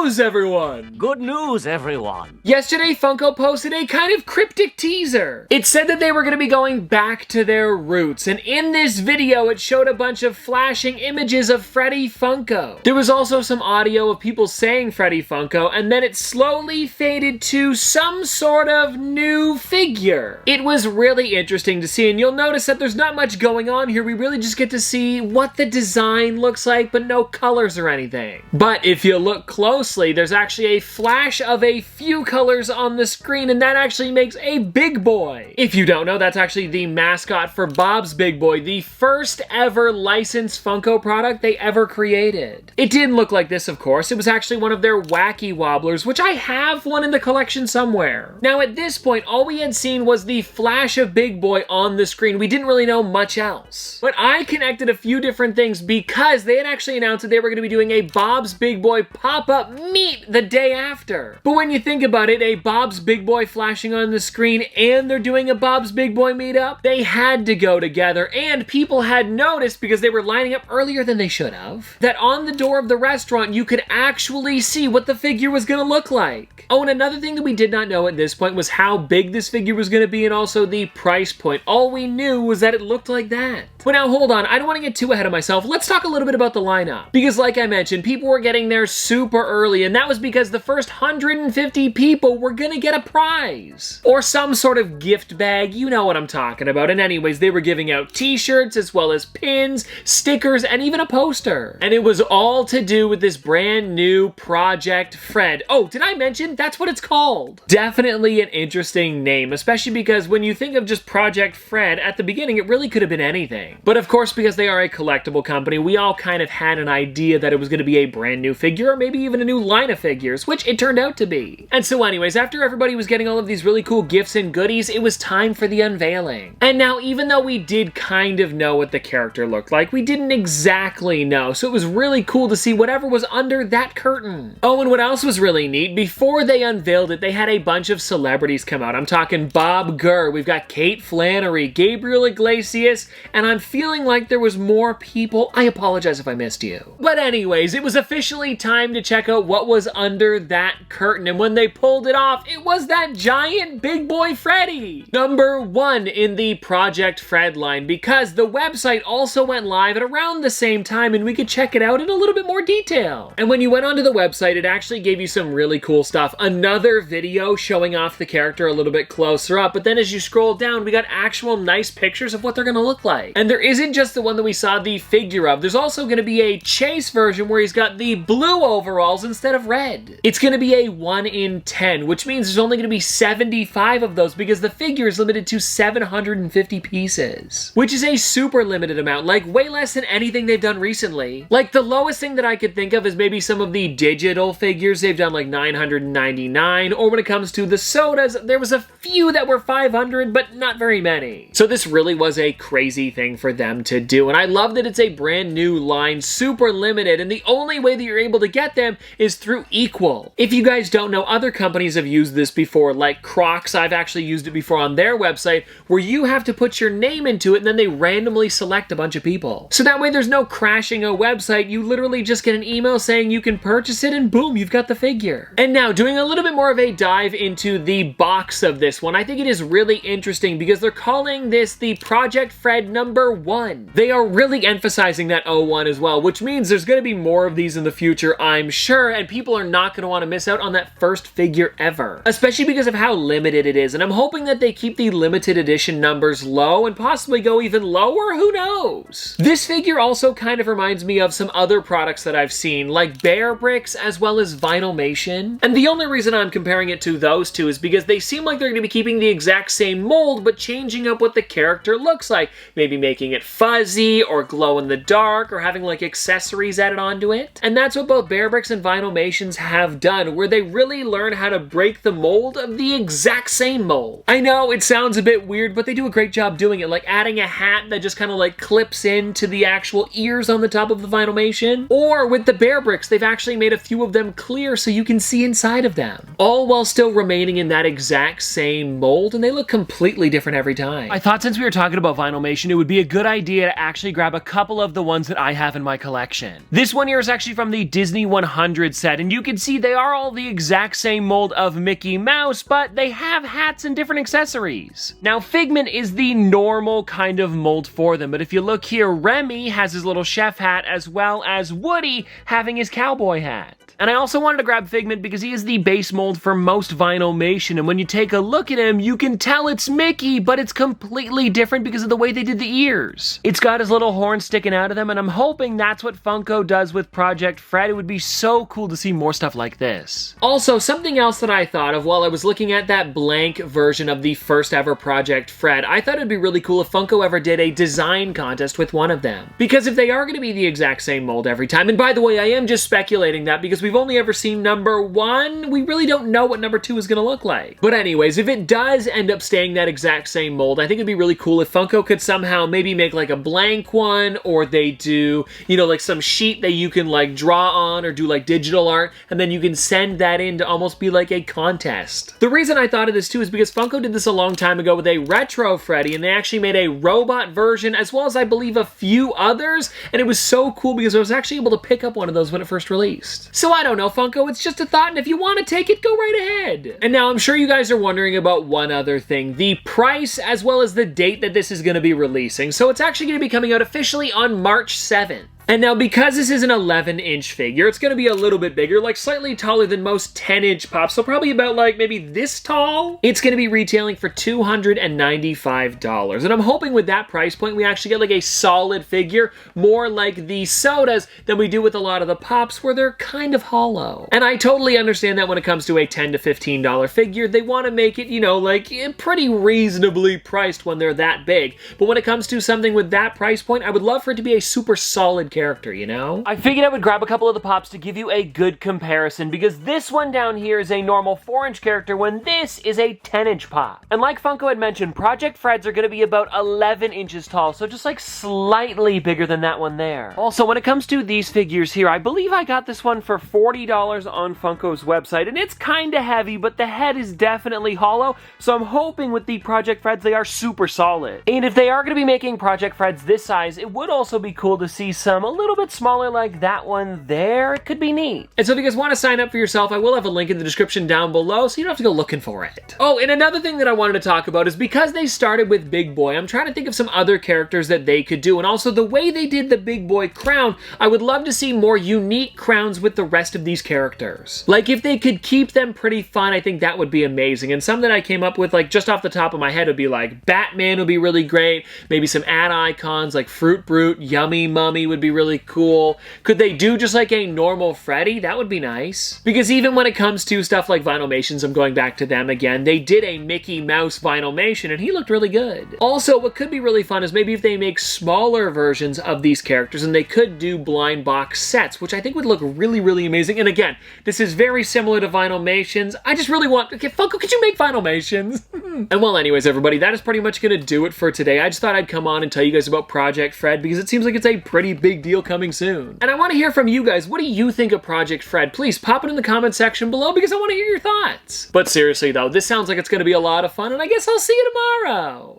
news, everyone! Good news, everyone. Yesterday, Funko posted a kind of cryptic teaser. It said that they were going to be going back to their roots, and in this video, it showed a bunch of flashing images of Freddy Funko. There was also some audio of people saying Freddy Funko, and then it slowly faded to some sort of new figure. It was really interesting to see, and you'll notice that there's not much going on here. We really just get to see what the design looks like, but no colors or anything. But if you look closely, there's actually a flash of a few colors on the screen, and that actually makes a Big Boy. If you don't know, that's actually the mascot for Bob's Big Boy, the first ever licensed Funko product they ever created. It didn't look like this, of course. It was actually one of their Wacky Wobblers, which I have one in the collection somewhere. Now, at this point, all we had seen was the flash of Big Boy on the screen. We didn't really know much else. But I connected a few different things because they had actually announced that they were going to be doing a Bob's Big Boy pop-up meet the day after. But when you think about it, a Bob's Big Boy flashing on the screen and they're doing a Bob's Big Boy meetup, they had to go together, and people had noticed, because they were lining up earlier than they should have, that on the door of the restaurant you could actually see what the figure was going to look like. Oh, and another thing that we did not know at this point was how big this figure was going to be and also the price point. All we knew was that it looked like that. But now hold on, I don't want to get too ahead of myself. Let's talk a little bit about the lineup. Because like I mentioned, people were getting there super early, and that was because the first 150 people were gonna get a prize. Or some sort of gift bag, you know what I'm talking about. And anyways, they were giving out t-shirts as well as pins, stickers, and even a poster. And it was all to do with this brand new Project Fred. Oh, did I mention? That's what it's called. Definitely an interesting name, especially because when you think of just Project Fred, at the beginning it really could have been anything. But of course, because they are a collectible company, we all kind of had an idea that it was going to be a brand new figure, or maybe even a new line of figures, which it turned out to be. And so anyways, after everybody was getting all of these really cool gifts and goodies, it was time for the unveiling. And now, even though we did kind of know what the character looked like, we didn't exactly know, so it was really cool to see whatever was under that curtain. Oh, and what else was really neat, before they unveiled it, they had a bunch of celebrities come out. I'm talking Bob Gurr, we've got Kate Flannery, Gabriel Iglesias, and I'm feeling like there was more people. I apologize if I missed you. But anyways, it was officially time to check out what was under that curtain, and when they pulled it off, it was that giant Big Boy Freddy! Number 1 in the Project Fred line, because the website also went live at around the same time, and we could check it out in a little bit more detail. And when you went onto the website, it actually gave you some really cool stuff. Another video showing off the character a little bit closer up, but then as you scroll down, we got actual nice pictures of what they're gonna look like. And there isn't just the one that we saw the figure of, there's also gonna be a Chase version where he's got the blue overalls instead of red. It's gonna be a 1 in 10, which means there's only gonna be 75 of those because the figure is limited to 750 pieces, which is a super limited amount, like way less than anything they've done recently. Like the lowest thing that I could think of is maybe some of the digital figures. They've done like 999, or when it comes to the sodas, there was a few that were 500, but not very many. So this really was a crazy thing for them to do, and I love that it's a brand new line, super limited, and the only way that you're able to get them is through Equal. If you guys don't know, other companies have used this before, like Crocs. I've actually used it before on their website, where you have to put your name into it and then they randomly select a bunch of people. So that way there's no crashing a website, you literally just get an email saying you can purchase it and boom, you've got the figure. And now, doing a little bit more of a dive into the box of this one, I think it is really interesting because they're calling this the Project Fred number 1. They are really emphasizing that 01 as well, which means there's going to be more of these in the future, I'm sure, and people are not going to want to miss out on that first figure ever, especially because of how limited it is. And I'm hoping that they keep the limited edition numbers low and possibly go even lower, who knows? This figure also kind of reminds me of some other products that I've seen, like Bearbricks as well as Vinylmation. And the only reason I'm comparing it to those two is because they seem like they're going to be keeping the exact same mold, but changing up what the character looks like. Maybe making it fuzzy or glow in the dark or having like accessories added onto it. And that's what both Bearbricks and Vinylmations have done, where they really learn how to break the mold of the exact same mold. I know it sounds a bit weird, but they do a great job doing it, like adding a hat that just kind of like clips into the actual ears on the top of the Vinylmation. Or with the Bearbricks, they've actually made a few of them clear so you can see inside of them, all while still remaining in that exact same same mold, and they look completely different every time. I thought since we were talking about Vinylmation, it would be a good idea to actually grab a couple of the ones that I have in my collection. This one here is actually from the Disney 100 set, and you can see they are all the exact same mold of Mickey Mouse, but they have hats and different accessories. Now, Figment is the normal kind of mold for them, but if you look here, Remy has his little chef hat as well as Woody having his cowboy hat. And I also wanted to grab Figment because he is the base mold for most Vinylmation, and when you take a look at him, you can tell it's Mickey, but it's completely different because of the way they did the ears. It's got his little horn sticking out of them, and I'm hoping that's what Funko does with Project Fred. It would be so cool to see more stuff like this. Also, something else that I thought of while I was looking at that blank version of the first ever Project Fred, I thought it'd be really cool if Funko ever did a design contest with one of them. Because if they are going to be the exact same mold every time, and by the way, I am just speculating that because we've only ever seen number 1, we really don't know what number 2 is gonna look like. But anyways, if it does end up staying that exact same mold, I think it'd be really cool if Funko could somehow maybe make like a blank one, or they do, you know, like some sheet that you can like draw on or do like digital art, and then you can send that in to almost be like a contest. The reason I thought of this too is because Funko did this a long time ago with a retro Freddy, and they actually made a robot version as well as I believe a few others, and it was so cool because I was actually able to pick up one of those when it first released. So I don't know, Funko, it's just a thought, and if you want to take it, go right ahead. And now I'm sure you guys are wondering about one other thing, the price as well as the date that this is going to be releasing. So it's actually going to be coming out officially on March 7th. And now, because this is an 11-inch figure, it's going to be a little bit bigger, like slightly taller than most 10-inch pops, so probably about like maybe this tall. It's going to be retailing for $295. And I'm hoping with that price point, we actually get like a solid figure, more like the sodas than we do with a lot of the pops where they're kind of hollow. And I totally understand that when it comes to a $10 to $15 figure, they want to make it, you know, like pretty reasonably priced when they're that big. But when it comes to something with that price point, I would love for it to be a super solid character, you know? I figured I would grab a couple of the pops to give you a good comparison because this one down here is a normal 4-inch character when this is a 10-inch pop. And like Funko had mentioned, Project Freds are going to be about 11 inches tall, so just like slightly bigger than that one there. Also, when it comes to these figures here, I believe I got this one for $40 on Funko's website, and it's kind of heavy, but the head is definitely hollow, so I'm hoping with the Project Freds they are super solid. And if they are going to be making Project Freds this size, it would also be cool to see some a little bit smaller like that one there. It could be neat. And so if you guys want to sign up for yourself, I will have a link in the description down below so you don't have to go looking for it. Oh, and another thing that I wanted to talk about is because they started with Big Boy, I'm trying to think of some other characters that they could do. And also the way they did the Big Boy crown, I would love to see more unique crowns with the rest of these characters. Like if they could keep them pretty fun, I think that would be amazing. And some that I came up with, like just off the top of my head, would be like Batman would be really great. Maybe some ad icons like Fruit Brute, Yummy Mummy would be really cool. Could they do just like a normal Freddy? That would be nice. Because even when it comes to stuff like Vinylmations, I'm going back to them again, they did a Mickey Mouse Vinylmation and he looked really good. Also, what could be really fun is maybe if they make smaller versions of these characters and they could do blind box sets, which I think would look really, really amazing. And again, this is very similar to Vinylmations. I just really want, okay, Funko, could you make Vinylmations? And well, anyways, everybody, that is pretty much going to do it for today. I just thought I'd come on and tell you guys about Project Fred because it seems like it's a pretty big deal coming soon. And I want to hear from you guys. What do you think of Project Fred? Please pop it in the comment section below because I want to hear your thoughts. But seriously though, this sounds like it's going to be a lot of fun and I guess I'll see you tomorrow.